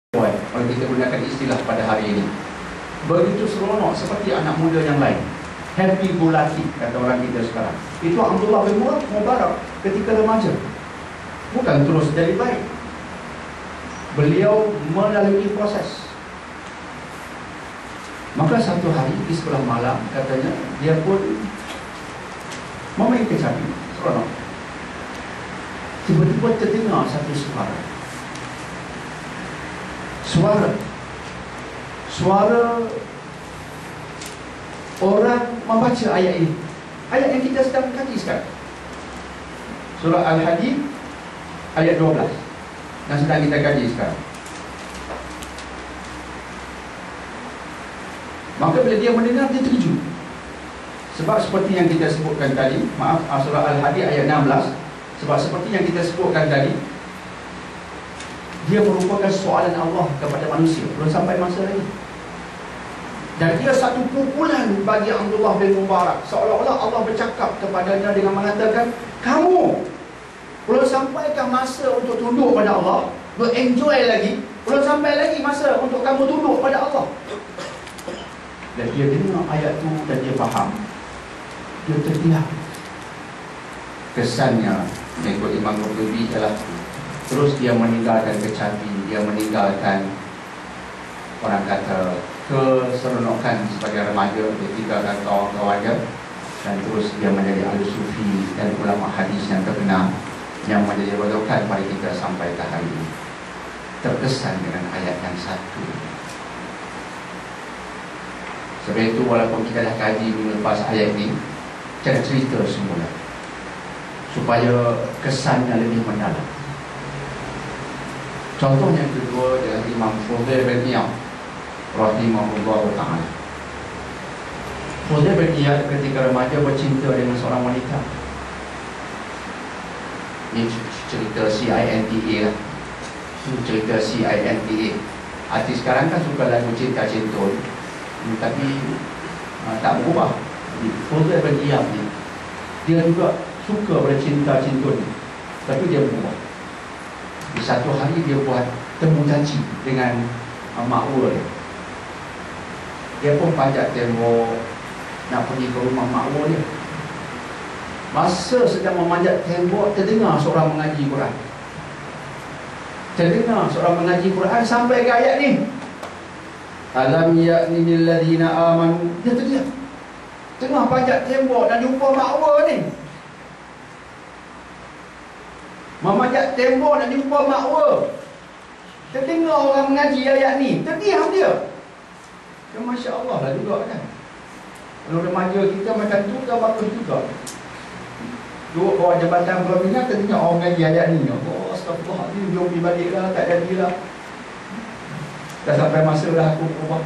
kalau kita gunakan istilah pada hari ini, begitu seronok seperti anak muda yang lain, happy go lucky kata orang kita sekarang. Itu Abdullah bin Mubarak ketika remaja, bukan terus jadi baik. Beliau melalui proses. Maka satu hari di sebelah malam, katanya dia pun memain kecapi, seronok. Tiba-tiba terdengar satu suara orang membaca ayat ini, ayat yang kita sedang kaji sekarang, surah Al-Hadid ayat 12 yang sedang kita kaji sekarang. Maka bila dia mendengar, dia terkejut. Sebab seperti yang kita sebutkan tadi, surah Al-Hadid ayat 16, sebab seperti yang kita sebutkan tadi, dia merupakan soalan Allah kepada manusia, belum sampai masa lagi. Dan dia satu pukulan bagi Abdullah bin Mubarak, seolah-olah Allah bercakap kepadanya dengan mengatakan, kamu belum sampaikan masa untuk tunduk pada Allah, belum enjoy lagi, belum sampai lagi masa untuk kamu tunduk pada Allah. Dan dia dengar ayat tu dan dia faham. Dia terdiam. Kesannya mengikut Imam Qurtubi ialah terus dia meninggalkan kecapi, dia meninggalkan, orang kata, keseronokan sebagai remaja, dia tinggalkan kawan-kawannya, dan terus dia menjadi ahli sufi dan ulama hadis yang terkenal, yang menjadi rujukan pada kita sampai ke hari ini. Terkesan dengan ayat yang satu. Sebab itu walaupun kita dah kaji minggu lepas ayat ini, cara cerita semula supaya kesannya lebih mendalam. Contoh yang kedua adalah Imam Fudail bin Iyad rahimahullah ta'ala. Fudail bin Iyad ketika remaja bercinta dengan seorang wanita. Ini cerita CINTA lah. Cerita CINTA. Artis sekarang kan suka lagu cinta-cinta, tapi tak berubah. Fudail bin Iyad ni, dia juga suka pada cinta-cinta ni, tapi dia berubah. Di satu hari dia buat temu janji dengan makwa dia. Dia pun pajak tembok nak pergi ke rumah makwa dia. Masa sedang memanjat tembok, terdengar seorang mengaji Quran. Terdengar seorang mengaji Quran sampai ke ayat ni, alam ya'ni lil ladzina amanu. Dia terdiam. Tengah panjat tembok dan jumpa makwa ni, memanjat tembok dan jumpa makwa. Terdengar orang mengaji ayat ni, terdiam dia. Ya, Masya Allah lah juga kan. Kalau remaja kita macam tu dah bagus juga. Duduk bawah jabatan pembina, terdengar orang mengaji ayat ni. Oh, astagfirullahaladzim, jom pergi balik lah, tak jadi lah. Dah sampai masa dah aku berubah.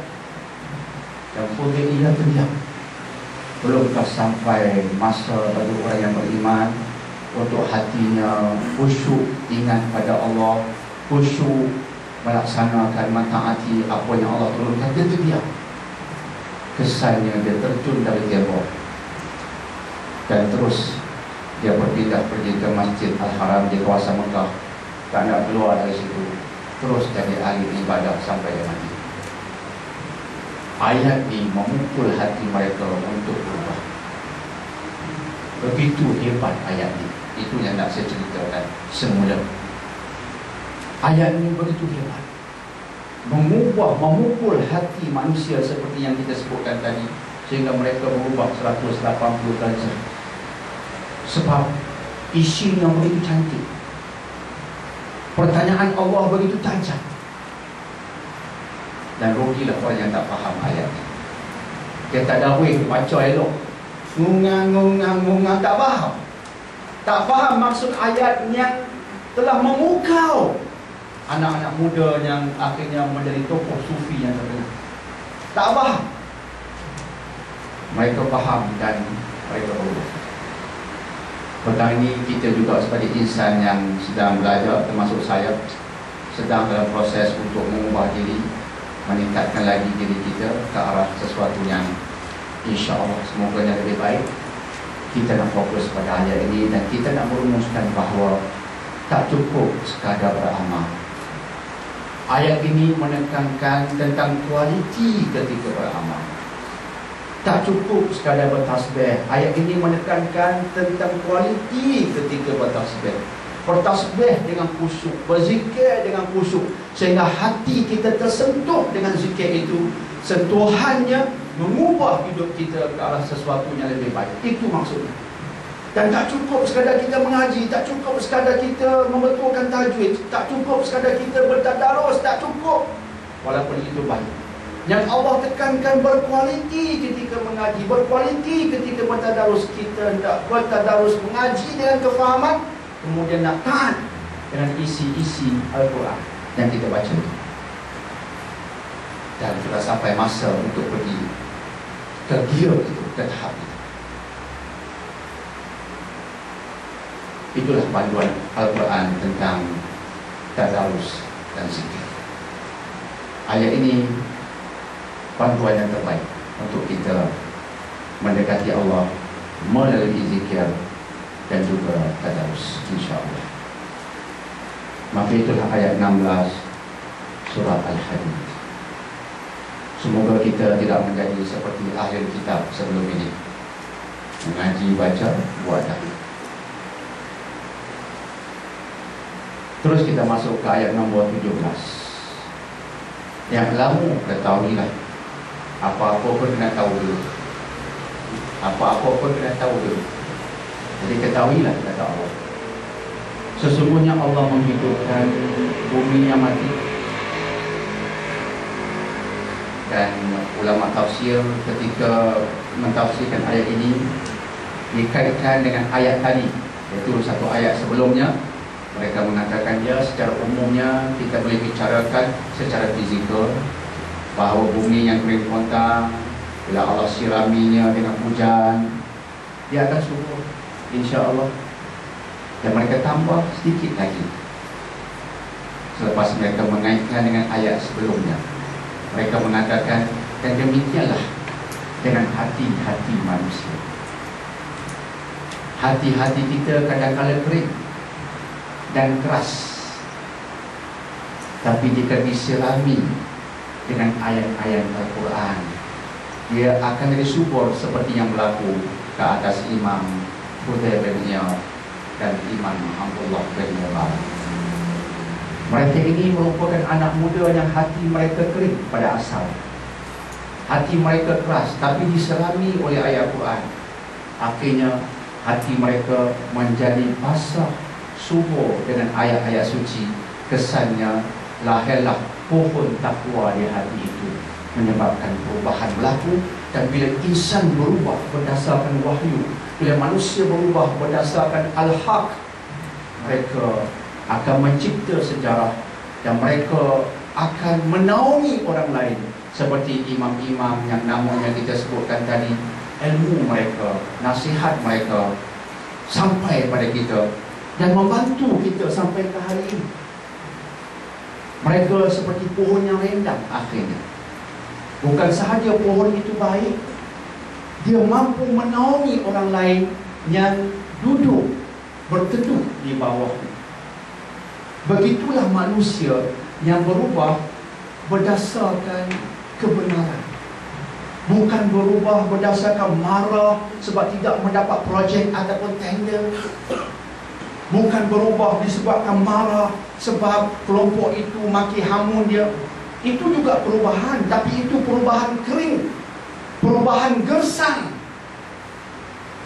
Yang Fudail ia terdiam. Belumkah sampai masa bagi orang yang beriman untuk hatinya khusyuk ingat pada Allah, khusyuk melaksanakan mentaati apa yang Allah turunkan. Dia terdiam. Kesannya dia terjun dari tembok dan terus dia berpindah pergi ke Masjid Al-Haram di kawasan Mekah. Tak nak keluar dari situ, terus jadi ahli ibadah sampai dia mati. Ayat ini memukul hati mereka untuk berubah. Begitu hebat ayat ini. Itu yang nak saya ceritakan semula. Ayat ini begitu hebat, mengubah, memukul hati manusia seperti yang kita sebutkan tadi, sehingga mereka berubah 180 derajat. Sebab isinya begitu cantik, pertanyaan Allah begitu tajam. Dan rugilah orang yang tak faham ayat ini. Dia tak dawih baca elok, ngungang, tak faham. Tak faham maksud ayat yang telah memukau anak-anak muda yang akhirnya menjadi tokoh sufi yang terkenal. Tak faham. Mereka faham dan mereka berubah. Petang ini kita juga sebagai insan yang sedang belajar, termasuk saya, sedang dalam proses untuk mengubah diri, meningkatkan lagi diri kita ke arah sesuatu yang insya-Allah semoga yang lebih baik. Kita nak fokus pada ayat ini dan kita nak merumuskan bahawa tak cukup sekadar beramal. Ayat ini menekankan tentang kualiti ketika beramal. Tak cukup sekadar bertasbih. Ayat ini menekankan tentang kualiti ketika bertasbih. Bertasbih dengan khusyuk, berzikir dengan khusyuk, sehingga hati kita tersentuh dengan zikir itu. Sentuhannya mengubah hidup kita ke arah sesuatu yang lebih baik. Itu maksudnya. Dan tak cukup sekadar kita mengaji, tak cukup sekadar kita membetulkan tajwid, tak cukup sekadar kita bertadarus, tak cukup. Walaupun itu baik. Yang Allah tekankan berkualiti ketika mengaji, berkualiti ketika bertadarus. Kita tidak bertadarus mengaji dengan kefahaman, kemudian nak taat dengan isi-isi Al-Quran yang kita baca. Dan sudah sampai masa untuk pergi ke gear itu, ke tahap itu. Itulah panduan Al-Quran tentang tadarus dan zikir. Ayat ini panduan yang terbaik untuk kita mendekati Allah melalui zikir dan juga tadarus, insya-Allah. Maka itulah ayat 16 surah Al-Hadid. Semoga kita tidak menjadi seperti ahli kitab sebelum ini, mengaji, baca, buat dah. Terus kita masuk ke ayat nombor 17. Yang lama ketahuilah, apa-apa pun kena tahu dulu. Apa-apa pun kena tahu dulu. Jadi ketahuilah, kata Allah, sesungguhnya Allah menghidupkan bumi yang mati. Dan ulama tafsir ketika mentafsirkan ayat ini dikaitkan dengan ayat tadi, iaitu satu ayat sebelumnya. Mereka mengatakan secara umumnya kita boleh bicarakan secara fizikal bahawa bumi yang kering kontang, bila Allah siraminya dengan hujan, dia akan subur, insya-Allah. Dan mereka tambah sedikit lagi selepas mereka mengaitkan dengan ayat sebelumnya. Mereka mengatakan, dan demikianlah dengan hati-hati manusia. Hati-hati kita kadang-kadang kering dan keras, tapi jika disirami dengan ayat-ayat Al-Quran, dia akan jadi subur seperti yang berlaku ke atas Imam Fudail bin Iyad dan Imam Abdullah bin Mubarak. Mereka ini merupakan anak muda yang hati mereka kering pada asal. Hati mereka keras, tapi diserami oleh ayat Al-Quran. Akhirnya hati mereka menjadi basah, subur dengan ayat-ayat suci. Kesannya lahirlah pohon takwa di hati itu, menyebabkan perubahan berlaku. Dan bila insan berubah berdasarkan wahyu, bila manusia berubah berdasarkan al-haq, mereka akan mencipta sejarah dan mereka akan menaungi orang lain. Seperti imam-imam yang namanya kita sebutkan tadi, ilmu mereka, nasihat mereka sampai pada kita dan membantu kita sampai ke hari ini. Mereka seperti pohon yang rindang akhirnya. Bukan sahaja pohon itu baik, dia mampu menaungi orang lain yang duduk berteduh di bawahnya. Begitulah manusia yang berubah berdasarkan kebenaran, bukan berubah berdasarkan marah sebab tidak mendapat projek ataupun tender. Bukan berubah disebabkan marah sebab kelompok itu maki hamun dia. Itu juga perubahan, tapi itu perubahan kering, perubahan gersang.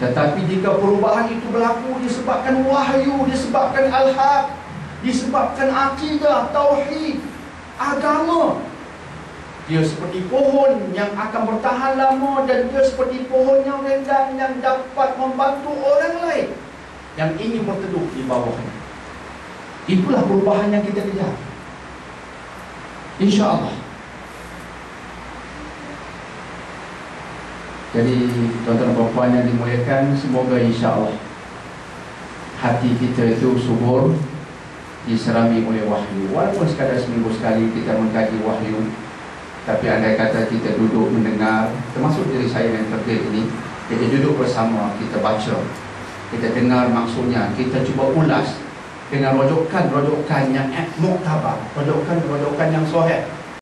Tetapi jika perubahan itu berlaku disebabkan wahyu, disebabkan al-haq, disebabkan akidah, tauhid, agama, dia seperti pohon yang akan bertahan lama, dan dia seperti pohon yang rindang yang dapat membantu orang lain yang ingin berteduh di bawahnya. Itulah perubahan yang kita kejar, insya-Allah. Jadi tuan-tuan dan puan yang dimuliakan, semoga insya-Allah hati kita itu subur, diserami oleh wahyu. Walaupun sekadar seminggu sekali kita mengkaji wahyu, tapi andai kata kita duduk mendengar, termasuk diri saya yang terkait ini, kita duduk bersama, kita baca, kita dengar maksudnya, kita cuba ulas, dengan rojokan yang muktabar, rojokan yang sahih.